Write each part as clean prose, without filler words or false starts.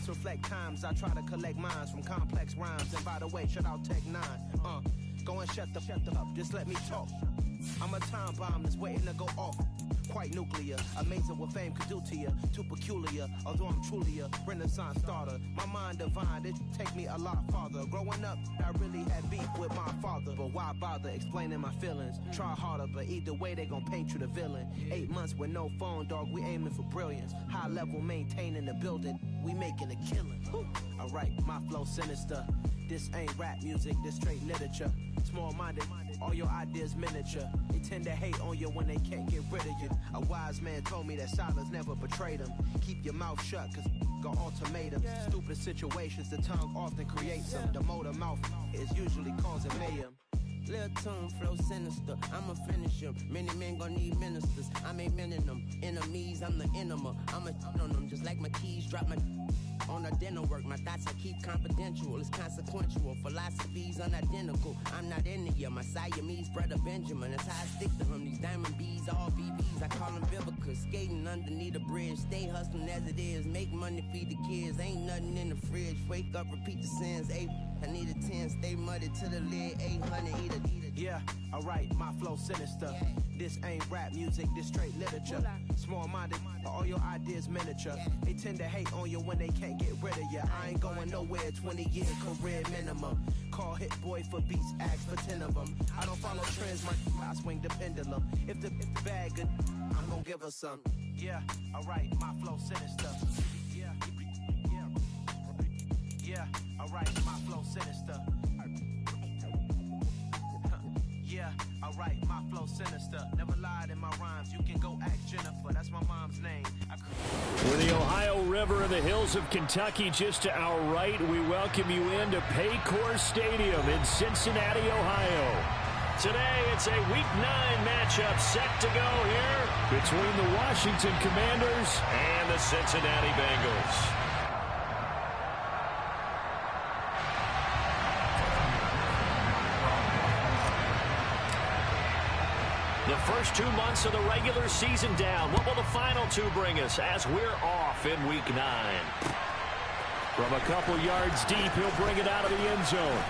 Best reflect times, I try to collect minds from complex rhymes. And by the way, shout out Tech 9. Go and shut the up, just let me talk. I'm a time bomb that's waiting to go off. Quite nuclear, amazing what fame could do to you. Too peculiar, although I'm truly a renaissance starter. My mind divine, it take me a lot farther. Growing up, I really had beef with my father. But why bother explaining my feelings? Try harder, but either way they gon' paint you the villain. 8 months with no phone, dog, we aiming for brilliance. High level maintaining the building, we making a killing. Alright, my flow sinister. This ain't rap music, this straight literature. Small-minded, all your ideas miniature. They tend to hate on you when they can't get rid of you. A wise man told me that silence never betrayed him. Keep your mouth shut, cause got ultimatums. Stupid situations, the tongue often creates them. The motor mouth is usually causing mayhem. Lil' tune, flow sinister, I'ma finish him. Many men gon' need ministers, I ain't mending them. Enemies, I'm the enema, I'ma on them. Just like my keys, drop my on the dinner work. My thoughts I keep confidential, it's consequential. Philosophies unidentical, I'm not into you. My Siamese brother Benjamin, that's how I stick to him. These diamond bees, all BBs, I call them Vivica. Skating underneath a bridge, stay hustling as it is. Make money, feed the kids, ain't nothing in the fridge. Wake up, repeat the sins, I need a 10, stay muddy to the lid, 800, eat a. Yeah, alright, my flow sinister. This ain't rap music, this straight literature. Small-minded, all your ideas miniature. They tend to hate on you when they can't get rid of you. I ain't going nowhere, 20-year career minimum. Call Hit Boy for beats, ask for 10 of them. I don't follow trends, I swing the pendulum. If the bag good, I'm gonna give her some. Yeah, alright, my flow sinister. Yeah, alright, my flow sinister. Yeah, alright, my flow sinister. Never lied in my rhymes. You can go ask Jennifer. That's my mom's name. With the Ohio River and the hills of Kentucky just to our right, we welcome you into Paycor Stadium in Cincinnati, Ohio. Today, it's a Week 9 matchup set to go here between the Washington Commanders and the Cincinnati Bengals. The first 2 months of the regular season down. What will the final 2 bring us as we're off in Week 9? From a couple yards deep, he'll bring it out of the end zone.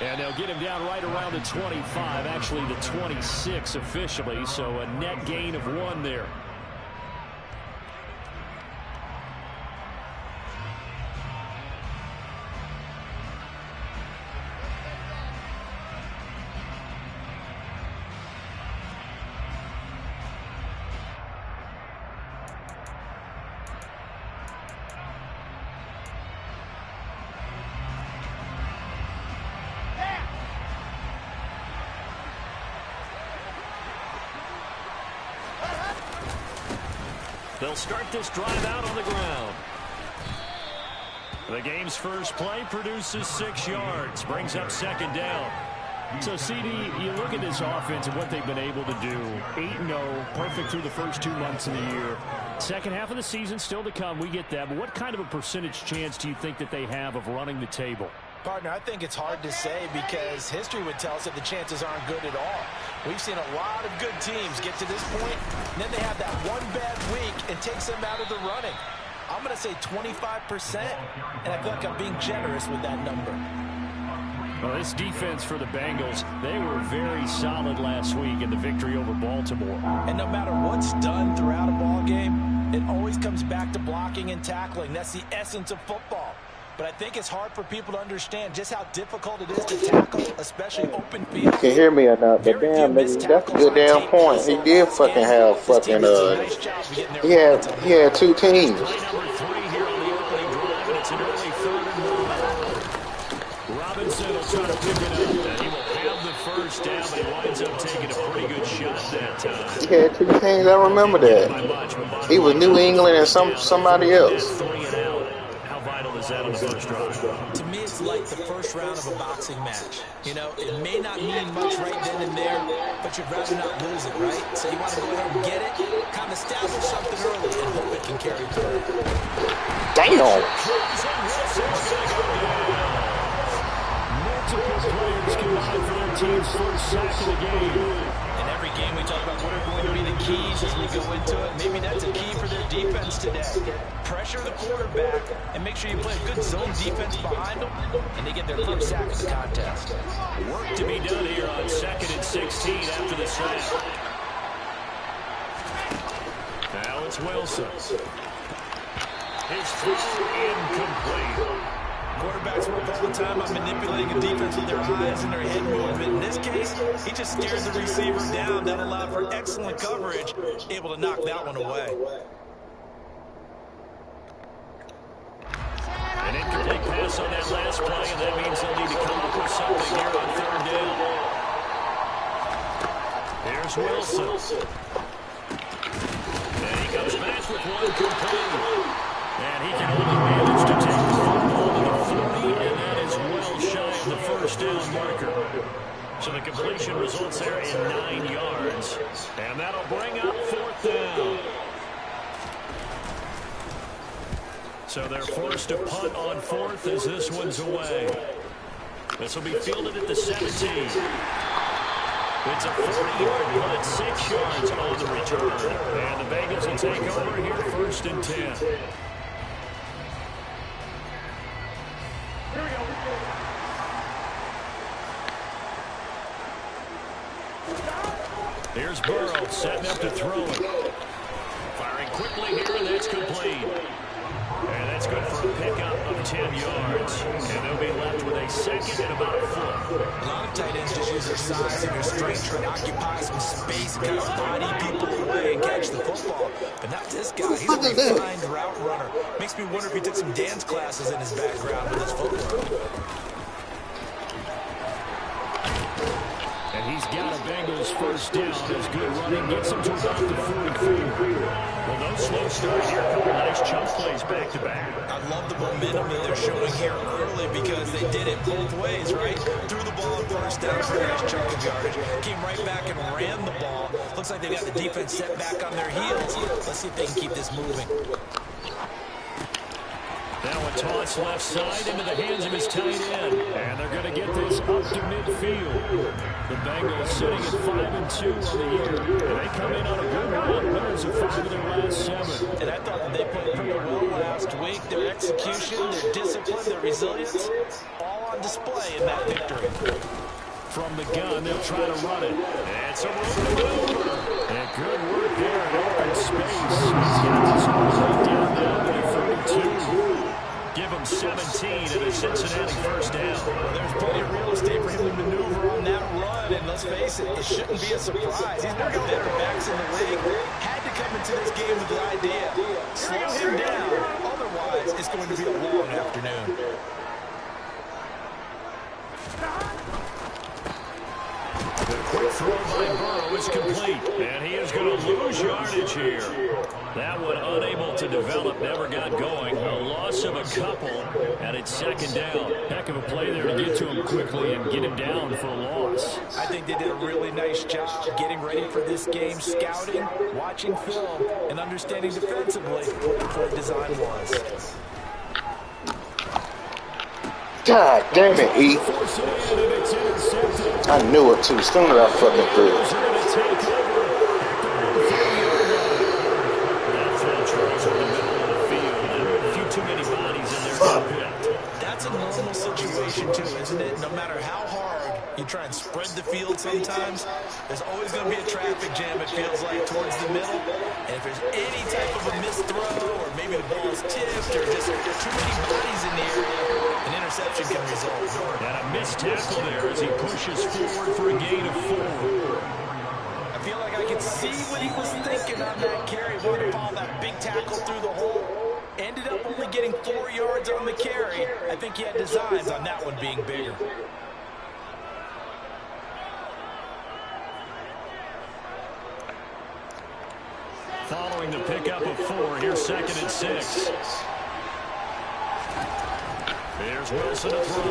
And they'll get him down right around the 25, actually the 26 officially, so a net gain of 1 there. They'll start this drive out on the ground. The game's first play produces 6 yards, brings up 2nd down. So, CD, you look at this offense and what they've been able to do. 8-0, perfect through the first 2 months of the year. Second half of the season still to come, we get that. But what kind of a percentage chance do you think that they have of running the table? Partner, I think it's hard to say because history would tell us that the chances aren't good at all. We've seen a lot of good teams get to this point, and then they have that one bad week and takes them out of the running. I'm going to say 25%, and I feel like I'm being generous with that number. Well, this defense for the Bengals, they were very solid last week in the victory over Baltimore. And no matter what's done throughout a ball game, it always comes back to blocking and tackling. That's the essence of football. But I think it's hard for people to understand just how difficult it is to tackle, especially open field. You can hear me or not, but damn, nigga, that's a good damn point. He did fucking have fucking, he had 2 teams. Robinson will try to pick it up, and he will have the first down, but he winds up taking a pretty good shot that time. He had 2 teams, I remember that. He was New England and somebody else. That on the first drive. To me, it's like the first round of a boxing match. You know, it may not mean much right then and there, but you'd rather not lose it, right? So you want to go ahead and get it, kind of establish something early, and hope it can carry through. Damn! Multiple players combined for their team's first sack of the game. In every game, we talk about what are going to be the keys as we go into it. Maybe that's a key for their defense today. Pressure the quarterback and make sure you play a good zone defense behind them, and they get their first sack of the contest. Work to be done here on 2nd and 16 after the snap. Now it's Wilson. His throw incomplete. Quarterbacks work all the time on manipulating a defense with their eyes and their head movement. In this case, he just scared the receiver down. That allowed for excellent coverage, able to knock that one away. An incomplete pass on that last play, and that means they'll need to come up with something here on 3rd down. Here's Wilson. And he comes back with one complete. And he can only manage to take the football to the 40, and that is well shy of the 1st down marker. So the completion results there in 9 yards. And that'll bring up 4th down. So they're forced to punt on 4th as this one's away. This will be fielded at the 17. It's a 40-yard punt, 6 yards on the return. And the Bengals will take over here 1st and 10. Here's Burrow setting up to throw it. Firing quickly here, and that's complete. And that's good for a pickup of 10 yards. And they'll be left with a 2nd and about a foot. A lot of tight ends just use their size and their strength, trying to occupy some space and kind of body people away and catch the football. But not this guy. He's a refined route runner. Makes me wonder if he took some dance classes in his background with his footwork. And he's got a Bengals 1st down. His good running gets him to about the 44. Well, no slow start here. A couple nice chunk plays back-to-back. I love the momentum that they're showing here early because they did it both ways, right? Threw the ball on 1st down for a nice chunk of yardage. Came right back and ran the ball. Looks like they've got the defense set back on their heels. Let's see if they can keep this moving. Now a toss left side into the hands of his tight end. And they're going to get this up to midfield. The Bengals sitting at 5-2 on the year. And they come in on a good run. Winners of 5 of their last 7. And I thought that they played pretty well last week. Their execution, their discipline, their resilience, all on display in that victory. From the gun, they'll try to run it. And some room to maneuver. And good work there in open space. He's got this all right down now to 32. Give him 17 and a Cincinnati 1st down. Well, there's plenty of real estate for him to maneuver on that run, and let's face it, it shouldn't be a surprise. He's one of the better backs in the league. Had to come into this game with the idea, slow him down, otherwise it's going to be a long afternoon. The quick throw by Burrow is complete, and he is going to lose yardage here. That one unable to develop, never got going. A loss of a couple, and it's 2nd down. Heck of a play there to get to him quickly and get him down for a loss. I think they did a really nice job getting ready for this game, scouting, watching film, and understanding defensively what the play design was. God damn it, E. I knew it too. Soon as I fucking threw it. That's a normal situation too, isn't it? No matter how hard you try and spread the field sometimes, there's always going to be a traffic jam, it feels like, towards the middle. And if there's any type of a missed throw, or maybe the ball is tipped, or just too many bodies in the area, an interception can result. And a missed tackle there as he pushes forward for a gain of 4. I feel like I can see what he was thinking on that carry. Wanted to follow that big tackle through the hole. Ended up only getting 4 yards on the carry. I think he had designs on that one being bigger. Following the pickup of 4, here's 2nd and 6. There's Wilson to throw.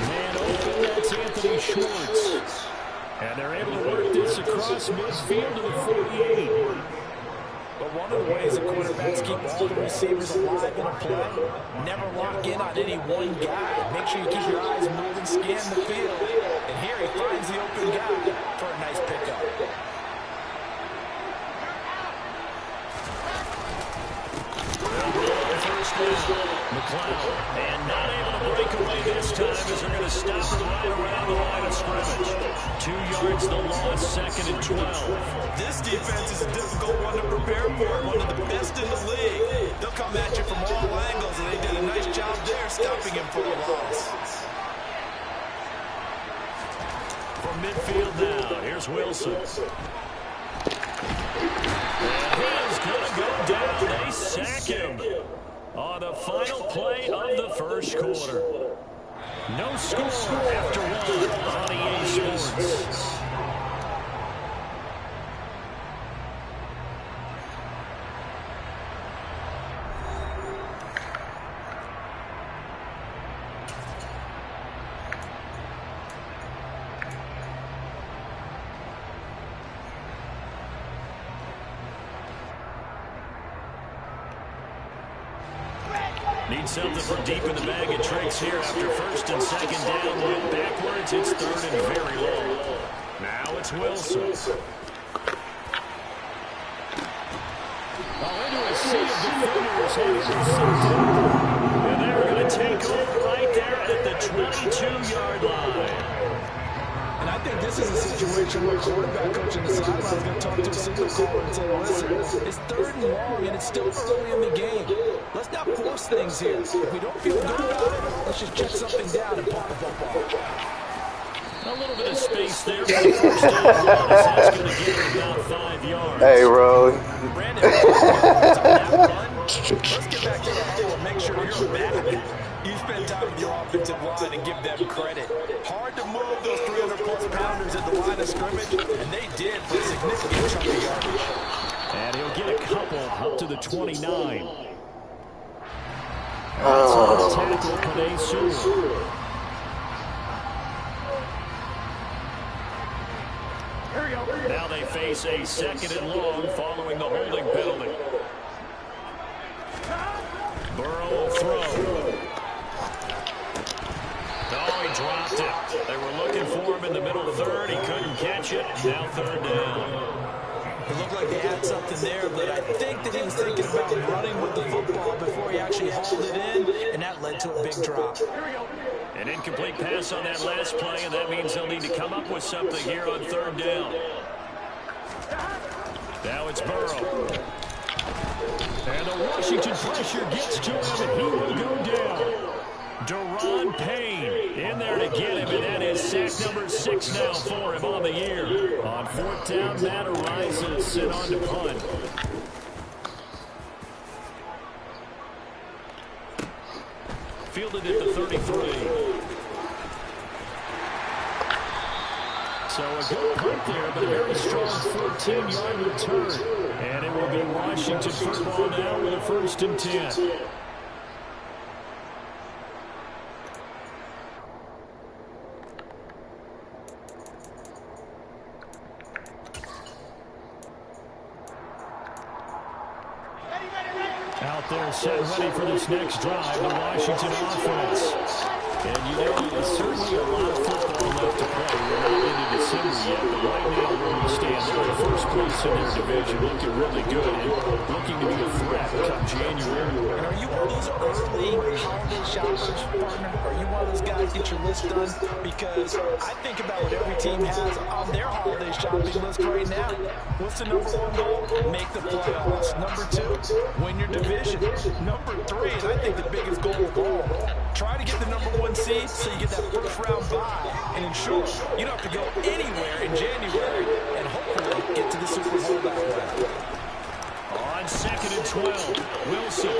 Man open, that's Anthony Schwartz. And they're able to work this across midfield to the 48. But one of the ways the quarterbacks keep all the receivers alive in a play, never lock in on any one guy. Make sure you keep your eyes moving, scan the field. And here he finds the open guy for a nice pickup. McLeod, and not able to break away this time as they're going to stop it right around the line of scrimmage. 2 yards the loss, 2nd and 12. This defense is a difficult one to prepare for, one of the best in the league. They'll come at you from all angles, and they did a nice job there stopping him for a loss. From midfield now, here's Wilson. And he is going to go down. They sack him on the final play of the first quarter. No score after one on EA Sports. Need something from deep in the bag of tricks here after 1st and 2nd down. Went backwards. It's 3rd and very low. Now it's Wilson. Into a sea of defenders. And they're going to take over right there at the 22-yard line. And I think this is a situation where quarterback coach in the sideline is going to talk to a signal caller and say, listen, it's 3rd and long, and it's still early in the game. Let's not force things here. If we don't feel good about it, let's just check something down and pump the football. A little bit of space there for the first down. That's going to give him about 5 yards. Hey, Rose. Brandon, let's get back to the huddle and make sure you're back. You spend time with your offensive line and give them credit. Hard to move those 300-plus pounders at the line of scrimmage, and they did for a significant chunk of yardage. And he'll get a couple up to the 29. Tackle Panay Sewell. Now they face a 2nd and long following the holding penalty. Burrow will throw. Oh, he dropped it. They were looking for him in the middle 3rd. He couldn't catch it. Now 3rd down. It looked like they had something there, but I think that he was thinking about running with the football before he actually hauled it in, and that led to a big drop. An incomplete pass on that last play, and that means they'll need to come up with something here on 3rd down. Now it's Burrow. And the Washington pressure gets to him, and he will go down. Deron Payne in there to get him, and that is sack number 6 now for him on the year. On 4th down, Matt arises, sit on to punt. Fielded at the 33. So a good punt there, but a very strong 14-yard return. And it will be Washington football now with a 1st and 10. Out there set ready for this next drive, the Washington offense. And you know, there's certainly a lot of football left to play. We're not into December yet, but right now where we stand, they're in 1st place in their division, looking really good and looking to be a threat come January. And are you one of those early holiday shoppers, partner? Are you one of those guys get your list done? Because I think about what every team has on their holiday shopping list right now. What's the number 1 goal? Make the playoffs. Number 2, win your division. Number 3, and I think the biggest goal of all, try to get the number 1 seed so you get that 1st round bye and ensure you don't have to go anywhere in January and hopefully get to the Super Bowl that way. On 2nd and 12, Wilson.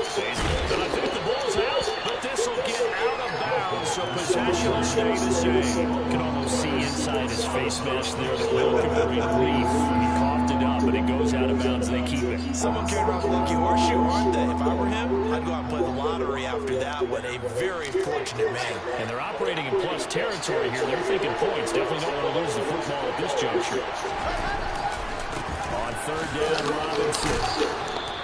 And I think the ball's out, but this will get out of bounds, so possession will stay the same. You can almost see inside his face mask there that Will can breathe relief. He coughed it up, but it goes out of bounds, and they keep it. Someone cared about the lucky horseshoe, aren't they? If I were him, I'd go out and play the lottery after that. What a very fortunate man. And they're operating in plus territory here. They're thinking points. Definitely don't want to lose the football at this juncture. On 3rd down, Robinson.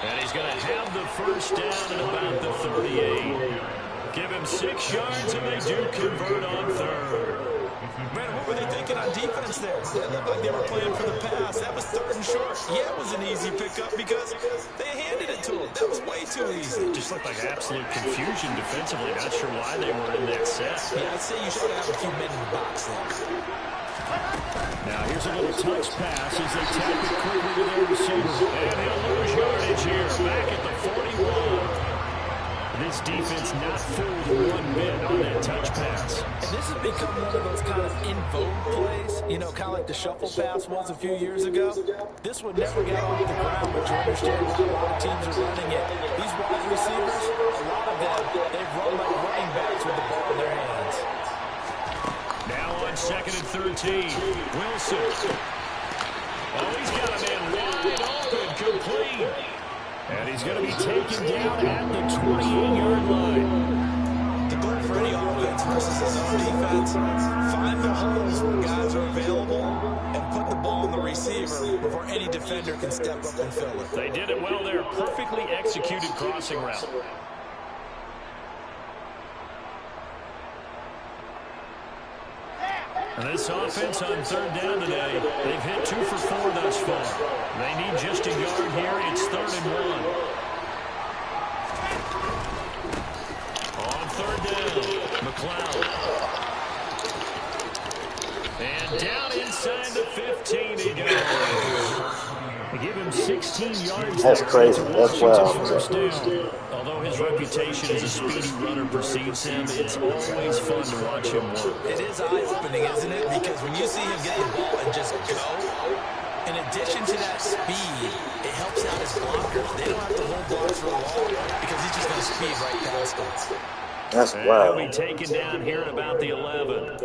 And he's going to have the 1st down at about the 38. Give him 6 yards, and they do convert on 3rd. Brandon, what were they thinking on defense there? It looked like they were playing for the pass. That was 3rd and short. Yeah, it was an easy pickup because they handed it to him. That was way too easy. Just looked like absolute confusion defensively. Not sure why they were in that set. Yeah, I'd say you should have a few men in the box there. Now here's a little touch pass as they tap it quickly to their receiver. And he'll lose yardage here. Back at the 41. This defense not fooled one bit on that touch pass. And this has become one of those kind of in vogue plays, you know, kind of like the shuffle pass was a few years ago. This one never got off the ground, but you understand why a lot of teams are running it. These wide receivers, a lot of them, they've run like running backs with the ball in their hands. Now on 2nd and 13, Wilson. Oh, he's got a man wide open, complete. And he's going to be taken down at the 28-yard line. The goal for any offense versus his own defense, find the holes where guys are available and put the ball in the receiver before any defender can step up and fill it. They did it well there. Perfectly executed crossing route. And this offense on 3rd down today, they've hit 2 for 4 thus far. They need just a yard here. It's 3rd and 1. On 3rd down, McLeod. And down inside the 15 he goes. They give him 16 yards. That's crazy. That's wild. Although his reputation as a speedy runner precedes him, it's always fun to watch him work. It is eye-opening, isn't it? Because when you see him get the ball and just go, in addition to that speed, it helps out his blockers. They don't have to hold blocks for long because he's just going to speed right past them. That's wild. He'll be taken down here at about the 11.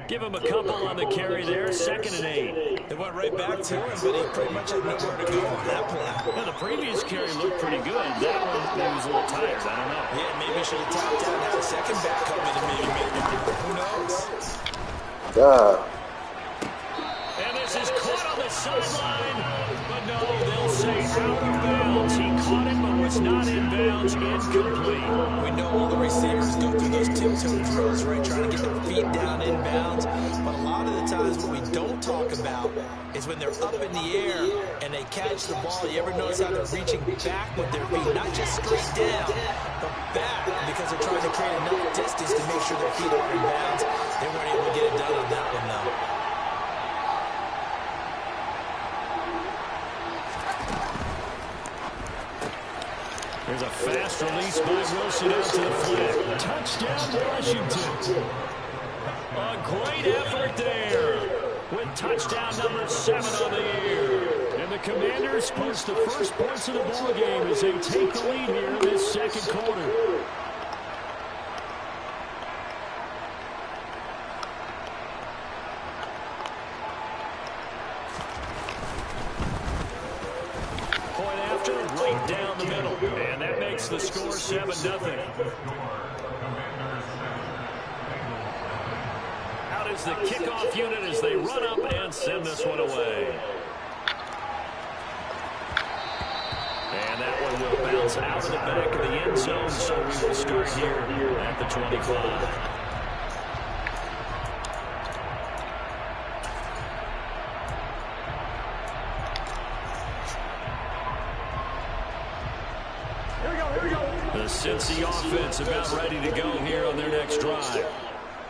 Give him a couple on the carry there, 2nd and 8. They went right back to him, but he pretty much had nowhere to go on that play. Well, the previous carry looked pretty good. That one, he was a little tired. I don't know. Yeah, maybe he should have tapped out and had a second back come in and maybe made it. Who knows? God. And this is caught on the sideline. But no, they'll say out of bounds. He caught it, but was not in bounds. Incomplete. We know all the receivers go through those tiptoe drills, right, trying to get their feet down in bounds. But a lot of the times what we don't talk about is when they're up in the air and they catch the ball. You ever notice how they're reaching back with their feet, not just straight down, but back, because they're trying to create enough distance to make sure their feet are in bounds. They weren't able to get it done on that one, though. There's a fast release by Wilson out to the flat. Touchdown, Washington. A great effort there with touchdown number 7 on the year. And the Commanders post the first points of the ball game as they take the lead here in this 2nd quarter. Right down the middle, and that makes the score 7-0. Out is the kickoff unit as they run up and send this one away. And that one will bounce out of the back of the end zone, so we will start here at the 25. The Cincy offense about ready to go here on their next drive.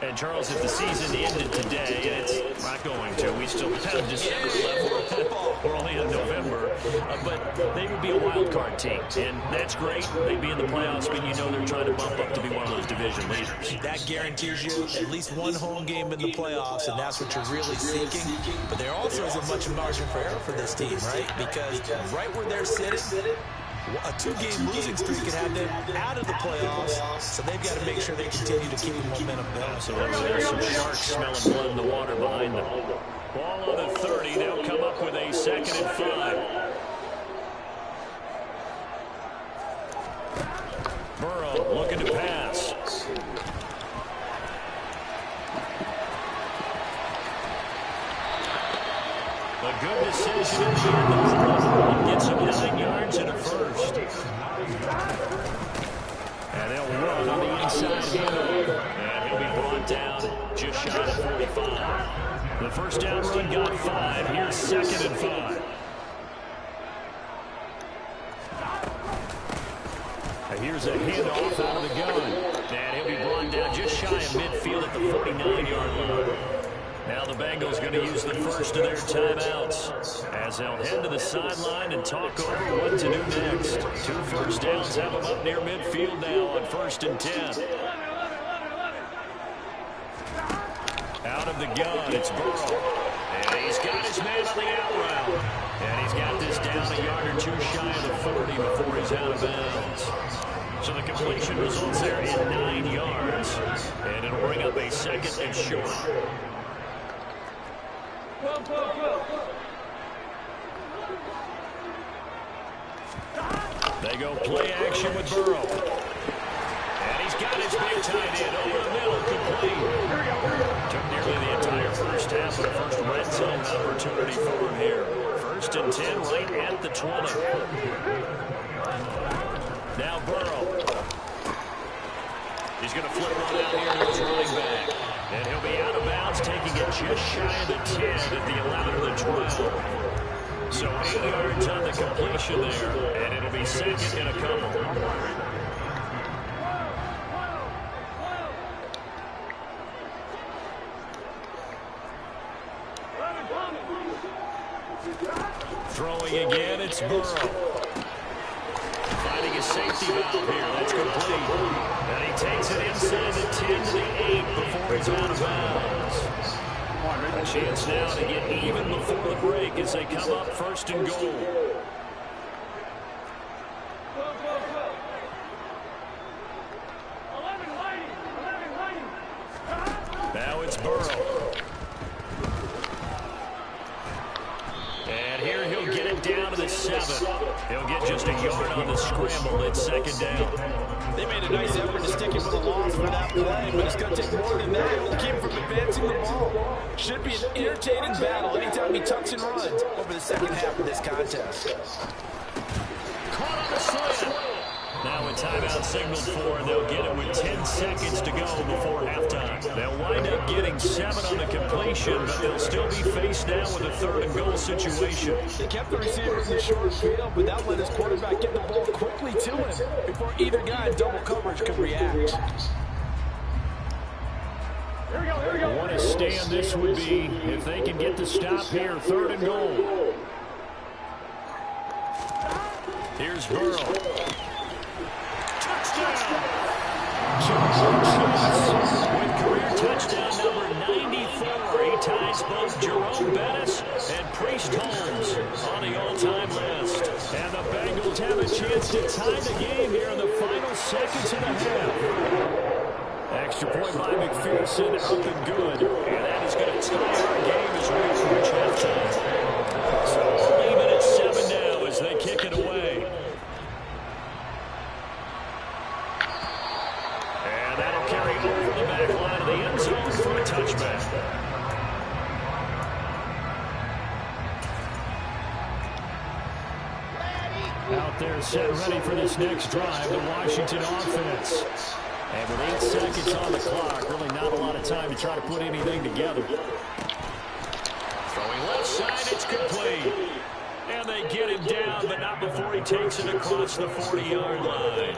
And, Charles, if the season ended today, and it's not going to, we still have December left. We're only in November. But they would be a wild card team, and that's great. They'd be in the playoffs, but you know they're trying to bump up to be one of those division leaders. That guarantees you at least one home game in the playoffs, and that's what you're really seeking. But there also isn't much margin for error for this team, right? Because right where they're sitting, a 2-game losing streak could have them out of the playoffs, so they've got to make sure they continue to keep the momentum going. So there's some sharks smelling blood in the water behind them. Ball on the 30. They'll come up with a 2nd and 5. Burrow looking to pass. A good decision in the end. Gets him 9 yards and a first. And they'll run on the inside. And he'll be brought down just shy of 45. The first down run got 5. Here's 2nd and 5. Here's a handoff out of the gun. And he'll be brought down just shy of midfield at the 49-yard line. Now the Bengals going to use the first of their timeouts as they'll head to the sideline and talk over what to do next. 2 first downs have them up near midfield now on 1st and 10. Out of the gun, it's Burrow. And he's got his man on the out route. And he's got this down a yard or 2 shy of the 40 before he's out of bounds. So the completion results there in 9 yards. And it'll bring up a 2nd and short. They go play action with Burrow. And he's got his big tight end over the middle, complete. Took nearly the entire first half of the first red zone opportunity for him here. 1st and 10 right at the 20. Now Burrow. He's going to flip one out here to his running back. And he'll be out of bounds, taking it just shy of the 10 at the 11 or the 12. So 8 yards on the completion there, and it'll be 2nd and a couple. Throwing again, it's Burrow. Finding a safety valve here. That's complete. And he takes it inside the 10 to the 8 before he's out of bounds. A chance now to get even before the break as they come up 1st and goal. Now it's Burrow. And here he'll get it down to the 7. He'll get just a yard on the scramble at 2nd down. They made a nice effort to stick him with a loss for that play, but it's going to take more than that to keep him from advancing the ball. Should be an entertaining battle anytime he tucks and runs over the 2nd half of this contest. Caught on the slant. Now a timeout signaled for, and they'll get it with 10 seconds to go before halftime. They'll wind up getting 7 on the completion, but they'll still be faced now with a 3rd and goal situation. They kept the receiver in the short field, but that let his quarterback get the ball quickly to him before either guy in double coverage could react. What a stand this would be if they can get the stop here. 3rd and goal. Here's Burrow. With career touchdown number 94, he ties both Jerome Bettis and Priest Holmes on the all-time list. And the Bengals have a chance to tie the game here in the final seconds of the half. Extra point by McPherson, up and good. And that is going to tie our game as we approach halftime. So even at 7 now as they kick it away. That'll carry over the back line of the end zone for a touchback. Out there set ready for this next drive, the Washington offense. And with 8 seconds on the clock, really not a lot of time to try to put anything together. Throwing left side, it's complete. And they get him down, but not before he takes it across the 40-yard line.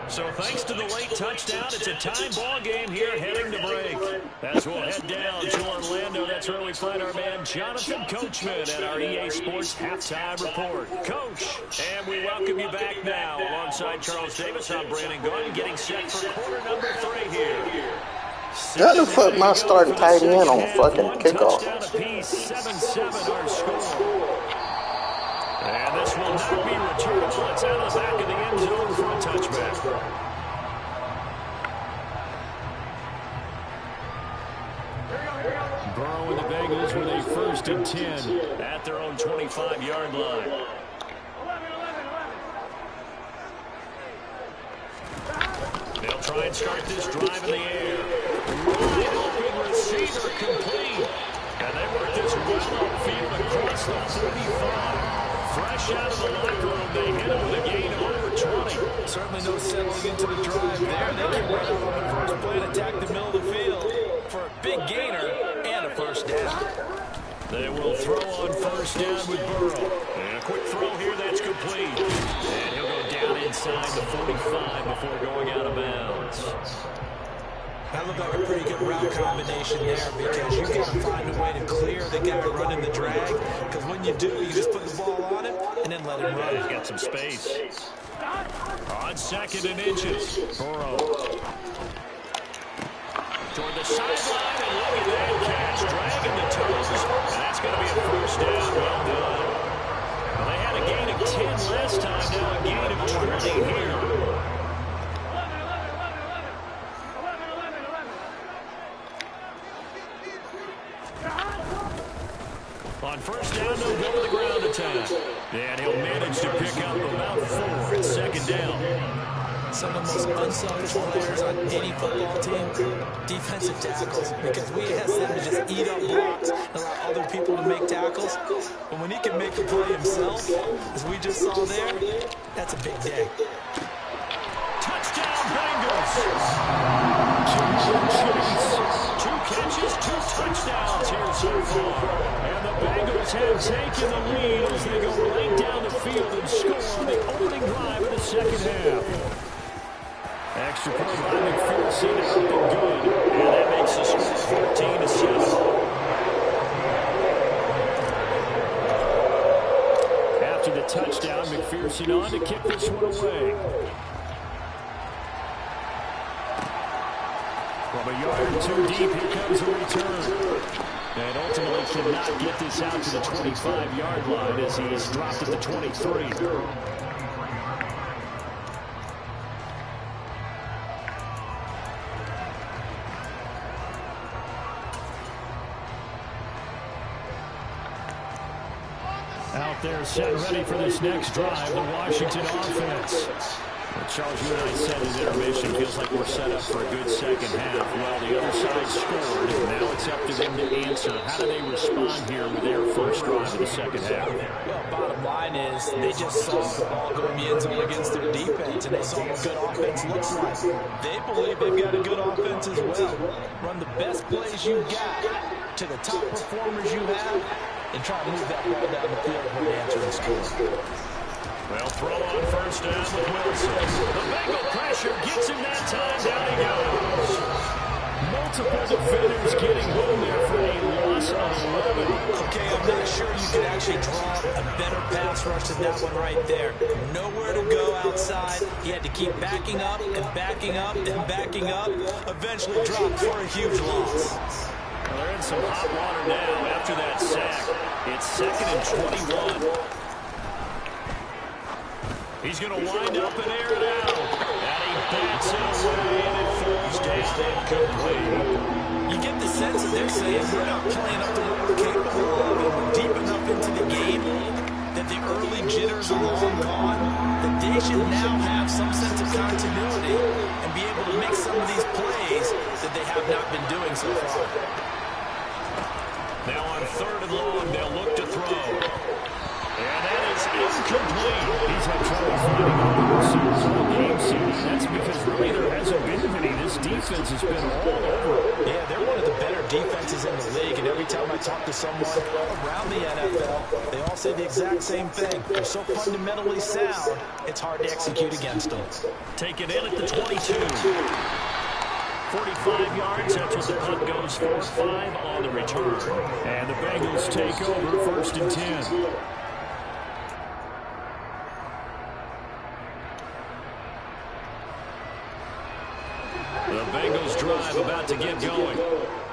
So thanks to the late touchdown, it's a time ball game here heading to break. As we'll head down to Orlando, that's where we find our man Jonathan Coachman at our EA Sports Halftime Report. Coach, and we welcome you back now. Alongside Charles Davis, I'm Brandon Gordon, getting set for quarter number 3 here. How the fuck am I starting tight end on fucking kickoff? 7-7 our score. And this will not be returnable. It's out of the back of the end zone for a touchback. Burrow and the Bengals with a 1st and 10 at their own 25-yard line. They'll try and start this drive in the air. Wide open receiver complete. And they work this well upfield across the 35. Fresh out of the locker room, they hit him with a gain of over for 20. Certainly no settling into the drive there. They can run out on the first play and attack the middle of the field for a big gainer and a first down. They will throw on first down with Burrow. And a quick throw here, that's complete. And he'll go down inside the 45 before going out of bounds. That looked like a pretty good route combination there because you've got to find a way to clear the guy running the drag. Because when you do, you just put the ball on him and then let him run. He's got some space. On 2nd and inches, Burrow. Toward the sideline, and look at that catch, dragging the toes. And that's going to be a first down. Well done. Well, they had a gain of 10 last time, now a gain of 20 here. On first down, they'll go to the ground attack. And he'll manage to pick up about 4 at 2nd down. Some of the most unselfish players on any football team, defensive tackles, because we ask them to just eat up blocks and allow other people to make tackles. But when he can make a play himself, as we just saw there, that's a big day. Touchdown, Bengals! 2 catches, 2 touchdowns here so far. And the Bengals have taken the lead as they go right down the field and score on the opening drive of the second half. Extra point by McPherson, up and good. And that makes the score 14-7. After the touchdown, McPherson on to kick this one away. From a yard or 2 deep, here comes a return. And ultimately cannot get this out to the 25-yard line as he is dropped at the 23. Out there set ready for this next drive, the Washington offense. Well, Charles, you and I said in intermission, feels like we're set up for a good second half. Well, the other side scored, and now it's up to them to answer. How do they respond here with their first drive of the second half? Well, bottom line is they just saw the ball go in the end zone against their defense, and they saw what good offense looks like. They believe they've got a good offense as well. Run the best plays you got to the top performers you have, and try to move that ball down the field for an answer and score. Well, throw on first down with Wilson. The Bengal pressure gets him that time. Down he goes. Multiple defenders getting home there for a loss of 11. Okay, I'm not sure you could actually draw a better pass rush than that one right there. Nowhere to go outside. He had to keep backing up and backing up and backing up. Eventually dropped for a huge loss. Well, they're in some hot water now after that sack. It's 2nd and 21. He's going to wind up and air it out. And he bats it away, and it falls down incomplete. You get the sense that they're saying we're not playing up to what we're capable of, and we're deep enough into the game that the early jitters are long gone, that they should now have some sense of continuity and be able to make some of these plays that they have not been doing so far. Now on 3rd and long, they'll look to throw. And that is incomplete. He's had trouble finding open receivers all game series. That's because really there hasn't been many. This defense has been all over. Yeah, they're one of the better defenses in the league, and every time I talk to someone around the NFL, they all say the exact same thing. They're so fundamentally sound, it's hard to execute against them. Take it in at the 22. 45 yards, that's what the punt goes for. 5 on the return. And the Bengals take over 1st and 10. The Bengals drive about to get going.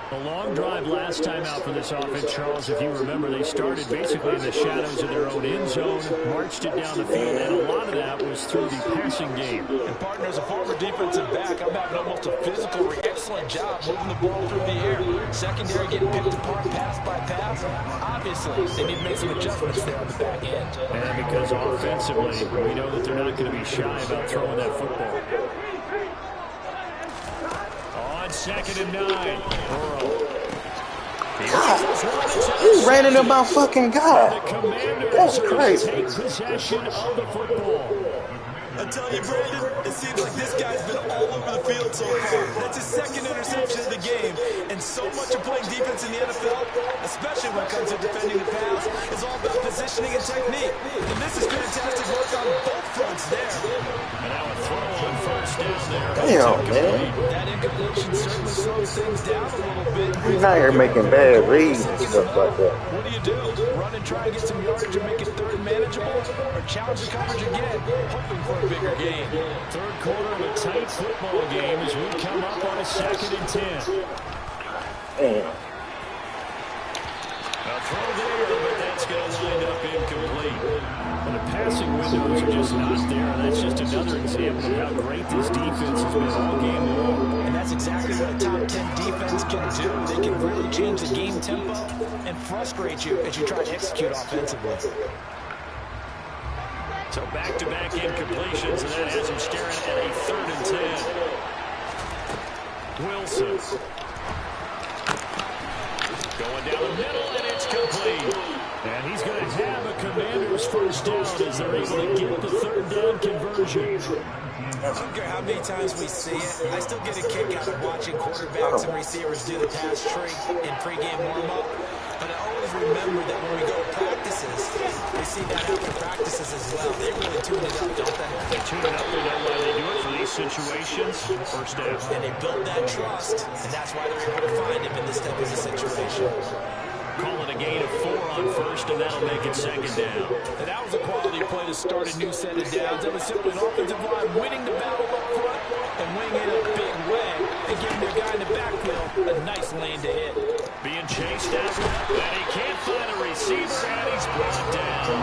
A long drive last time out for this offense, Charles. If you remember, they started basically in the shadows of their own end zone, marched it down the field, and a lot of that was through the passing game. And partner, as a former defensive back, I'm having almost a physical, excellent job moving the ball through the air. Secondary getting picked apart pass by pass. Obviously, they need to make some adjustments there on the back end. And because offensively, we know that they're not going to be shy about throwing that football. On 2nd and 9, Burrow. He ran into my fucking guy. The Commanders That's crazy. take possession of the football. A I'm telling you, Brandon, it seems like this guy's been all over the field so far. That's his second interception of the game. And so much of playing defense in the NFL, especially when it comes to defending the pass, is all about positioning and technique. And this is fantastic work on both fronts there. And now a throw on first down there. Damn, man. That incompletion certainly slows things down a little bit. He's not here making bad reads and stuff like that. What do you do? Run and try and get some yardage and make it third and manageable? Or challenge the coverage again, hoping for a bigger gain? Third quarter of a tight football game as we come up on a 2nd and 10. Damn. A throw there, but that's going to wind up incomplete. And the passing windows are just not there, and that's just another example of how great this defense has been all game long. And that's exactly what a top 10 defense can do. They can really change the game tempo and frustrate you as you try to execute offensively. So back-to-back incompletions, and that has him staring at a 3rd and 10. Wilson. Going down the middle, and it's complete. And he's going to have a Commanders first down as they're able to get the 3rd down conversion. I don't care how many times we see it. I still get a kick out of watching quarterbacks and receivers do the pass tree in pregame warm-up. But I always remember that when we go to practices, we see that after practices as well. They really tune it up, don't they? They tune it up. They know why they do it for these situations. First down. And they build that trust, and that's why they're able to find him in this type of a situation. Call it a gain of 4 on first, and that'll make it 2nd down. And that was a quality play to start a new set of downs. It was simply an offensive line winning the battle up front and winning it a big way and giving their guy in the backfield a nice lane to hit. Being chased out, and he can't find a receiver, and he's brought down.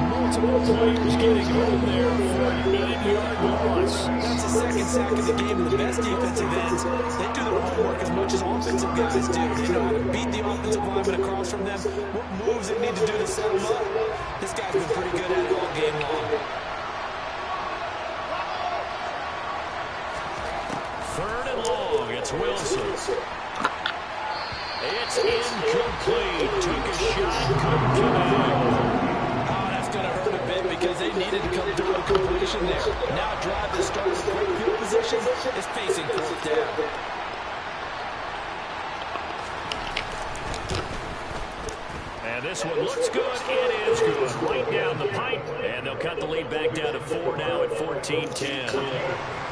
Multiple players getting home there for an 8-yard loss. That's the 2nd sack of the game, and the best defensive ends, they do their homework as much as offensive guys do. They know how to beat the offensive lineman across from them, what moves they need to do to set them up. This guy's been pretty good at it all game long. 3rd and long, it's Wilson. It's incomplete. Took a shot, couldn't connect. Oh, that's going to hurt a bit because they needed to come through a completion there. Now drive that starts with great field position is facing 4th down. And this one looks good. It is good. Right down the pipe. And they'll cut the lead back down to 4 now at 14-10.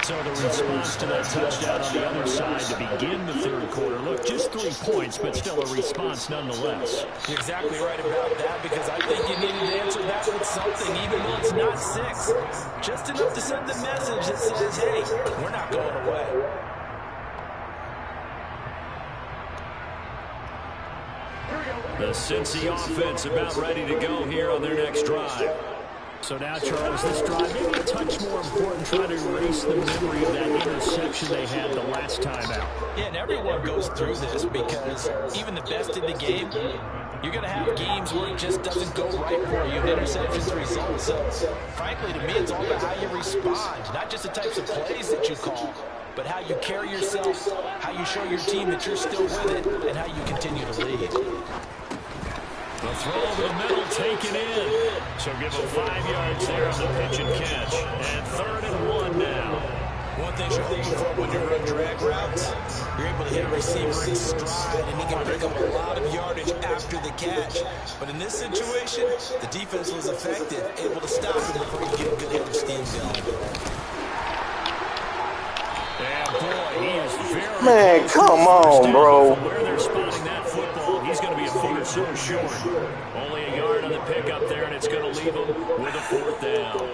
So the response to that touchdown on the other side to begin the 3rd quarter. Look, just 3 points, but still a response nonetheless. You're exactly right about that because I think you needed to answer that with something, even though it's not 6. Just enough to send the message that says, hey, we're not going away. The Cincy offense about ready to go here on their next drive. So now, Charles, this drive maybe a touch more important, trying to erase the memory of that interception they had the last time out. Yeah, and everyone goes through this because even the best in the game, you're going to have games where it just doesn't go right for you. Interceptions result. So, frankly, to me, it's all about how you respond, not just the types of plays that you call, but how you carry yourself, how you show your team that you're still with it, and how you continue to lead. The throw over the middle, taken in. So give him 5 yards there on the pitch and catch. And 3rd and 1 now. One thing you're looking for when you run drag routes, you're able to hit a receiver in stride, and he can pick up a lot of yardage after the catch. But in this situation, the defense was effective, able to stop him before he get a good hit of steam going. And boy, he is very Man, come on, bro. From where they're spotting that football, he's going to be a foot or so short. Only a yard on the pickup there, and it's going to leave him with a 4th down.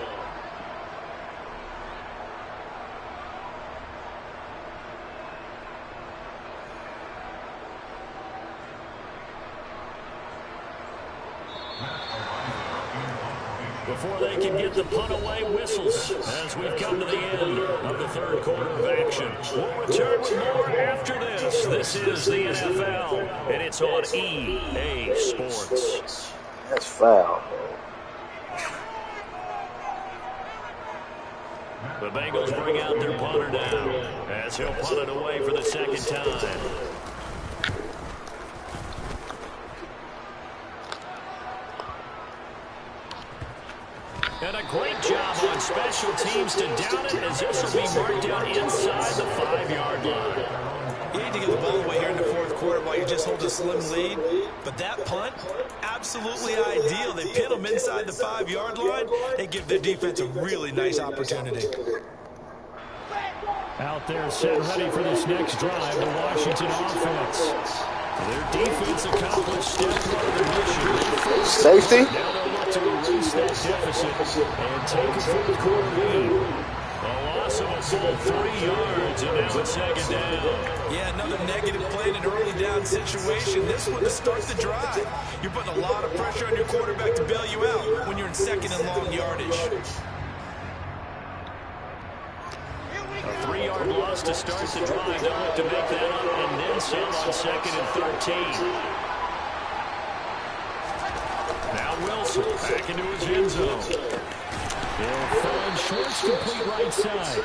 Before they can get the punt away, whistles as we've come to the end of the 3rd quarter of action. We'll return with more after this. This is the NFL, and it's on EA Sports. That's foul. The Bengals bring out their punter now as he'll punt it away for the 2nd time. And a great job on special teams to down it, as this will be marked down inside the 5-yard line. You need to get the ball away here in the fourth quarter while you just hold a slim lead. But that punt, absolutely ideal. They pin them inside the 5-yard line. They give their defense a really nice opportunity. Out there set ready for this next drive, the Washington offense. Their defense accomplished step one of their mission. Safety. Now they'll look to erase that deficit and take a fourth quarter lead. A loss of a full 3 yards, and now it's second down. Yeah, another negative play in an early down situation. This one to start the drive. You're putting a lot of pressure on your quarterback to bail you out when you're in second and long yardage. A 3-yard loss to start the drive. They'll look to make that up and then some on second and 13. Now Wilson back into his end zone. He'll find Schwartz complete right side.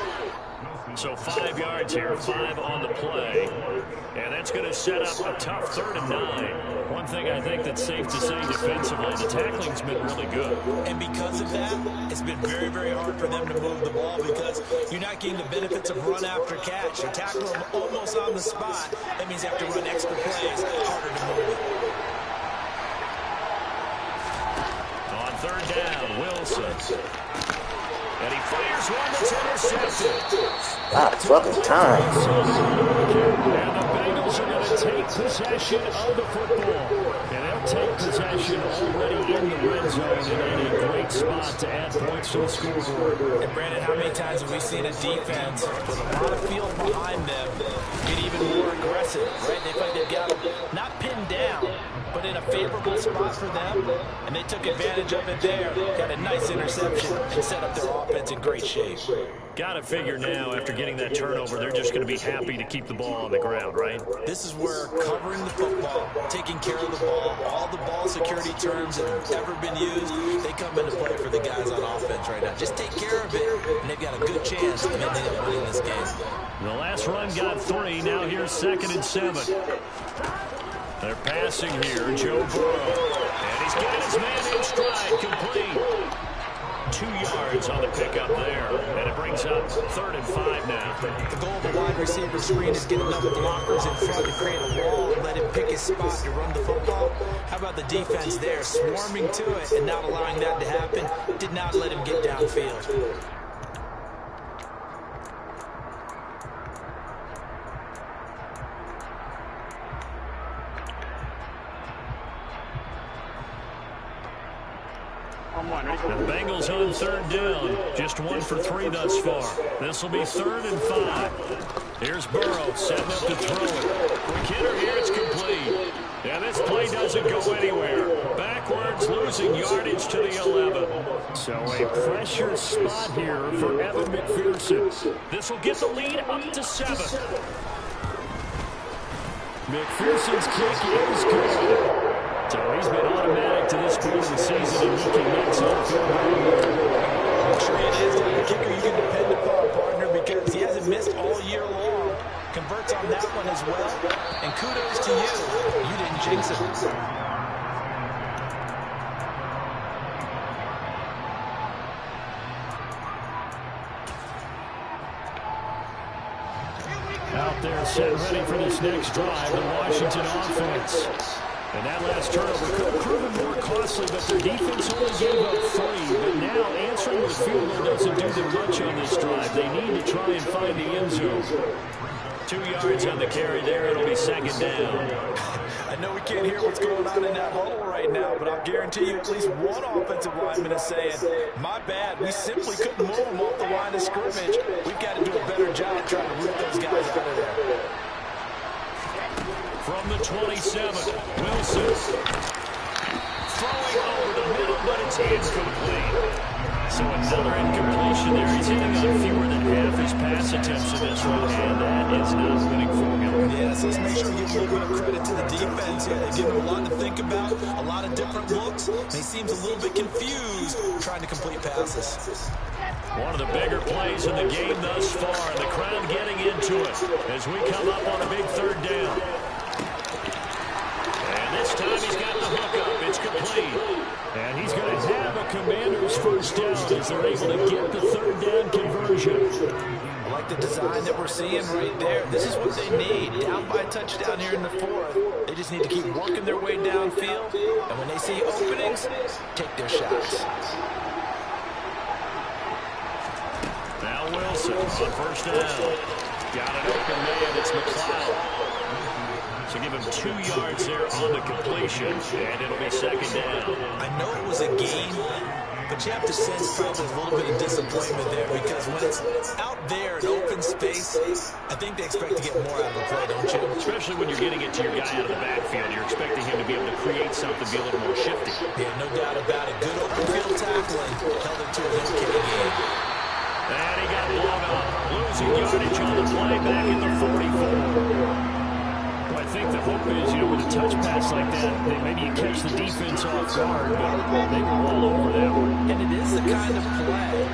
So 5 yards here, 5 on the play. And that's going to set up a tough 3rd and 9. One thing I think that's safe to say defensively, the tackling's been really good. And because of that, it's been very, very hard for them to move the ball because you're not getting the benefits of run after catch. You tackle them almost on the spot. That means you have to run extra plays, harder to move it. On 3rd down, Wilson. And he fires one that's intercepted. God, fucking time. And the Bengals are going to take possession of the football. And they'll take possession already in the red zone and in a great spot to add points to the scoreboard. And Brandon, how many times have we seen a defense with a lot of field behind them get even more aggressive, right? They feel like they've got them not pinned down, but in a favorable spot for them, and they took advantage of it there. Got a nice interception and set up their offense in great shape. Got to figure now, after getting that turnover, they're just going to be happy to keep the ball on the ground, right? This is where covering the football, taking care of the ball, all the ball security terms that have ever been used, they come into play for the guys on offense right now. Just take care of it, and they've got a good chance of ending up winning this game. The last run got 3. Now here's 2nd and 7. They're passing here, Joe Burrow. And he's got his man in stride, complete. 2 yards on the pickup there. And it brings up 3rd and 5 now. The goal of a wide receiver screen is get enough blockers in front to create a wall and let him pick his spot to run the football. How about the defense there, swarming to it and not allowing that to happen? Did not let him get downfield. The Bengals on 3rd down. Just 1 for 3 thus far. This will be 3rd and 5. Here's Burrow setting up to throw it. Quick hitter here, it's complete. And this play doesn't go anywhere. Backwards, losing yardage to the 11. So a pressure spot here for Evan McPherson. This will get the lead up to 7. McPherson's kick is good. So he's been automatic to this point of the season, and he can make some field goal. Sure it is. The kicker you can depend upon, partner, because he hasn't missed all year long. Converts on that one as well. And kudos to you. You didn't jinx it. Out there set ready for this next drive, the Washington offense. And that last turnover could have proven more costly, but their defense only gave up 3. But now answering the field goal doesn't do them much on this drive. They need to try and find the end zone. 2 yards on the carry there. It'll be 2nd down. I know we can't hear what's going on in that huddle right now, but I'll guarantee you at least one offensive lineman is saying, my bad, we simply couldn't move them off the line of scrimmage. We've got to do a better job trying to root those guys out of there. From the 27, Wilson. Throwing over the middle, but it's incomplete. So another incompletion there. He's hitting on fewer than half his pass attempts in this one, and that is not winning formula. Yeah, so let's make sure we give a little bit of credit to the defense here. They give him a lot to think about, a lot of different looks, and he seems a little bit confused trying to complete passes. One of the bigger plays in the game thus far, and the crowd getting into it as we come up on a big 3rd down. And this time he's got the hook up. It's complete. And he's going to have a Commanders first first down as they're able to get the third down conversion. I like the design that we're seeing right there. This is what they need. Down by a touchdown here in the fourth. They just need to keep working their way downfield. And when they see openings, take their shots. Now Wilson on first down. Got an open man. It's McLeod. So give him 2 yards there on the completion. And it'll be second down. I know it was a gain, but you have to sense probably a little bit of disappointment there because when it's out there in open space, I think they expect to get more out of the play, don't you? Especially when you're getting it to your guy out of the backfield. You're expecting him to be able to create something, be a little more shifty. Yeah, no doubt about it. Good open field tackling. Held it to an okay game. And he got blown up. Losing yardage on the play back at the 44. I think the hope is, with a touch pass like that, maybe you catch the defense off guard, but they were all over that one. And it is the kind of play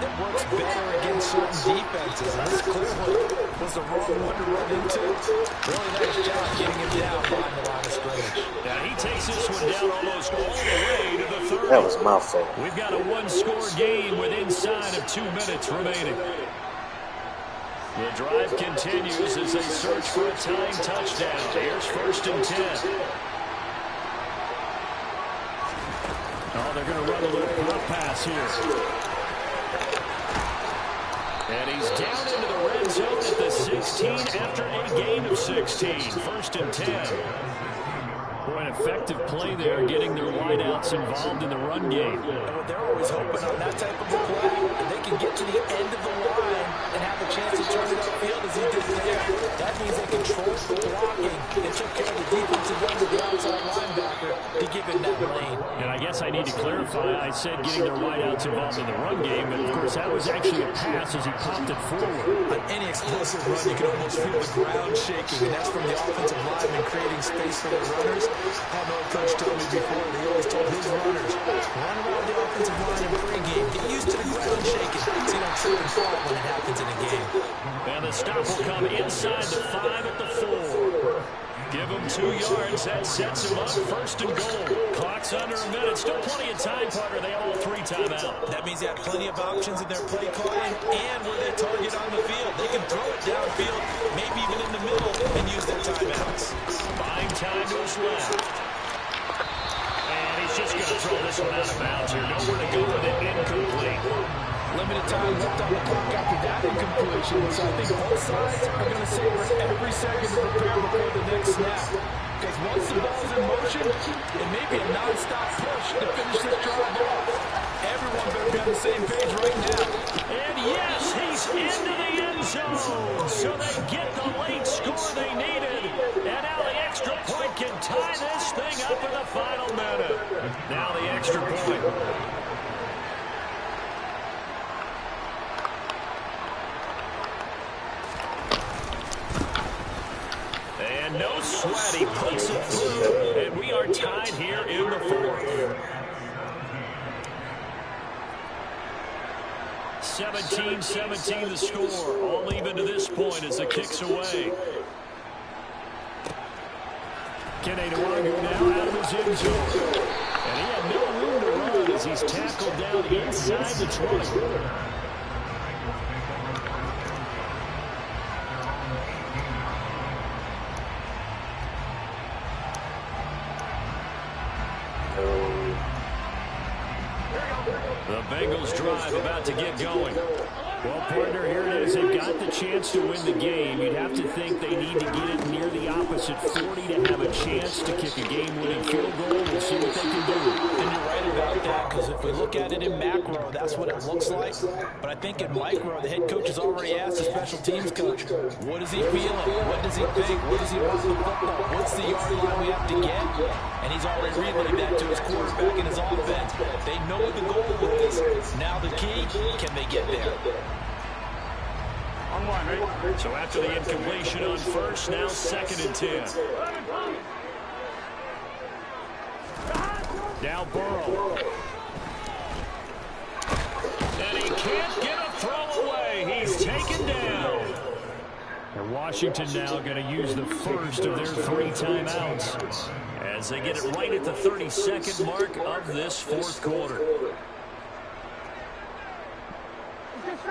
that works better against certain defenses. And this clearly was the wrong one to run into. Really nice job getting him down behind the line of scrimmage. Now he takes this one down almost all the way to the 30. That was my fault. We've got a one-score game with inside of 2 minutes remaining. The drive continues as they search for a tying touchdown. Here's first and 10. Oh, they're going to run a little pop pass here. And he's down into the red zone at the 16 after a gain of 16. First and 10. Boy, an effective play there, getting their wideouts involved in the run game. And they're always hoping on that type of a play, that they can get to the end of the line and have a chance to turn it upfield as he did there. That means they controlled the blocking and took care of the defensive end of the outside linebacker to give him that lane. And I guess I need to clarify, I said getting their wideouts involved in the run game, but of course that was actually a pass as he popped it forward. On any explosive run, you can almost feel the ground shaking, and that's from the offensive lineman creating space for their runners. I know a coach told me before, he always told his runners, run around the offensive line in pregame, get used to the ground shaking, so you don't trip and fall when it happens in a game. And the stop will come inside the 5 at the 4. Give him 2 yards. That sets him up. First and goal. Clock's under a minute. Still plenty of time, Parker. They all 3 timeout. That means they have plenty of options in their play calling and where they target on the field. They can throw it downfield, maybe even in the middle, and use their timeouts. Buying time to his left. And he's just going to throw this one out of bounds here. Nowhere to go with it. Incomplete. Limited time left on the clock after that incompletion, so I think both sides are going to savor every second to prepare before the next snap. Because once the ball's in motion, it may be a non-stop push to finish this drive off. Everyone better be on the same page right now. And yes, he's into the end zone. So they get the late score they needed. And now the extra point can tie this thing up in the final minute. Now the extra point. And no sweat, he puts it through, and we are tied here in the 4th. 17-17 the score, all even to this point as the kick's away. Kenny Nwangu now out of his end zone. And he had no room to run as he's tackled down inside the 20. The Bengals drive about to get going. Well, partner, here it is. They've got the chance to win the game. You'd have to think they need to get it near the opposite 40 to have a chance to kick a game-winning field goal. We'll see what they can do. And you're right about that, because if we look at it in macro, that's what it looks like. But I think in micro, the head coach has already asked the special teams coach, what is he feeling? What does he think? What does he want with the football? What's the yard line we have to get? And he's already relayed that to his quarterback and his offense. They know the goal with this. Now the key, can they get there? So after the incompletion on first, now 2nd and 10. Now Burrow. And he can't get a throw away. He's taken down. And Washington now going to use the first of their 3 timeouts as they get it right at the 32nd mark of this 4th quarter.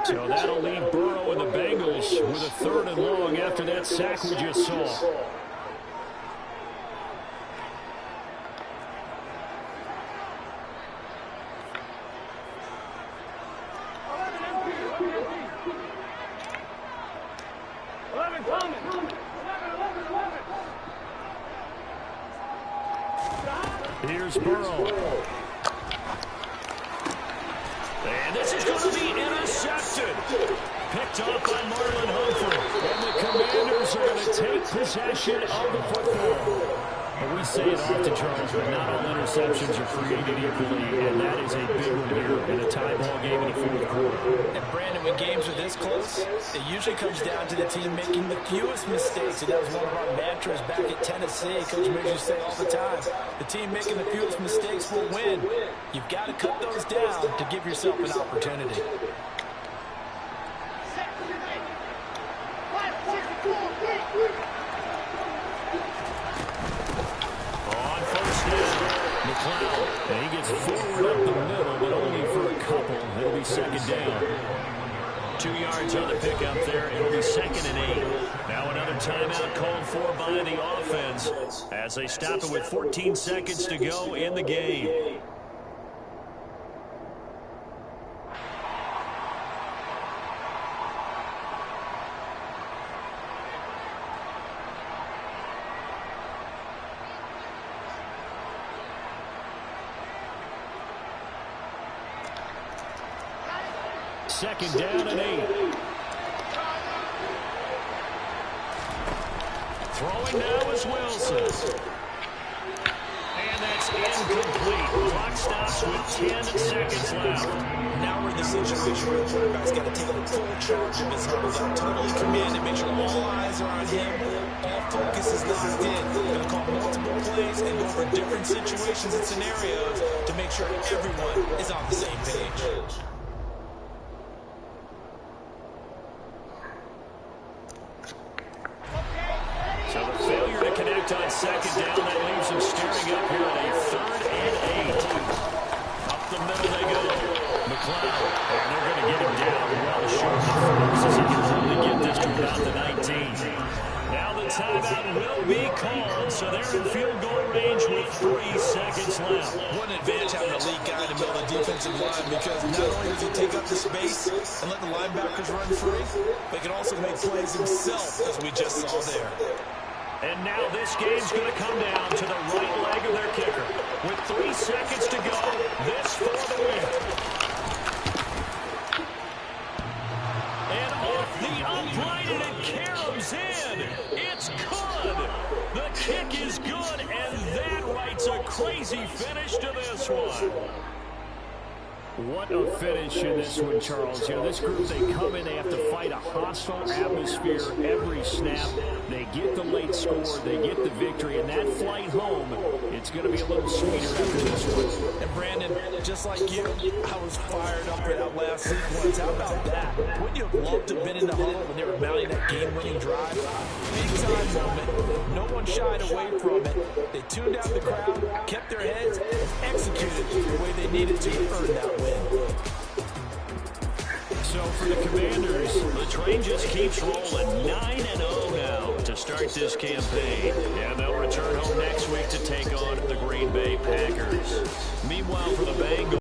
So that'll leave Burrow and the Bengals with a 3rd and long after that sack we just saw. Here's Burrow. And this is going to be intercepted. Picked off by Marlon Humphrey. And the Commanders are going to take possession of the football. And we say it often, Charles, but not all interceptions are created equally, and that is a big one here in a tie ball game in the 4th quarter. And Brandon, when games are this close, it usually comes down to the team making the fewest mistakes. And that was one of our mantras back at Tennessee. Coach makes you say all the time, the team making the fewest mistakes will win. You've got to cut those down to give yourself an opportunity. And he gets forward up the middle, but only for a couple. It'll be 2nd down. 2 yards on the pickup there. It'll be 2nd and 8. Now another timeout called for by the offense as they stop it with 14 seconds to go in the game. Second down and 8. Throwing now is Wilson. And that's incomplete. Clock stops with 10 seconds left. Now we're in the situation where the quarterback's got to take full charge of his huddle. Got totally commanded, make sure all eyes are on him. All focus is locked in. Going to call multiple plays and go over different situations and scenarios to make sure everyone is on the same page. So the failure to connect on 2nd down, that leaves him staring up here at a 3rd and 8. Up the middle they go. McLeod, and they're going to get him down well short of the 1st as he can only get this to about the 19. Now the timeout will be called, so they're in field goal range with 3 seconds left. What an advantage having an elite guy in the middle of the defensive line, because not only does he take up the space and let the linebackers run free, but he can also make plays himself, as we just saw there. And now this game's going to come down to the right leg of their kicker. With 3 seconds to go, this for the win. And off the upright, and it caroms in. It's good. The kick is good, and that writes a crazy finish to this one. What a finish in this one, Charles. You know, this group, they come in, they have to fight a hostile atmosphere every snap. They get the late score, they get the victory, and that flight home, it's going to be a little sweeter after this one. And Brandon, just like you, I was fired up for that last sequence. How about that? Wouldn't you have loved to have been in the huddle when they were mounting that game-winning drive? Big time moment. No one shied away from it. They tuned out the crowd, kept their heads, and executed the way they needed to earn that win. So for the Commanders, the train just keeps rolling. 9-0 now to start this campaign. And they'll return home next week to take on the Green Bay Packers. Meanwhile, for the Bengals,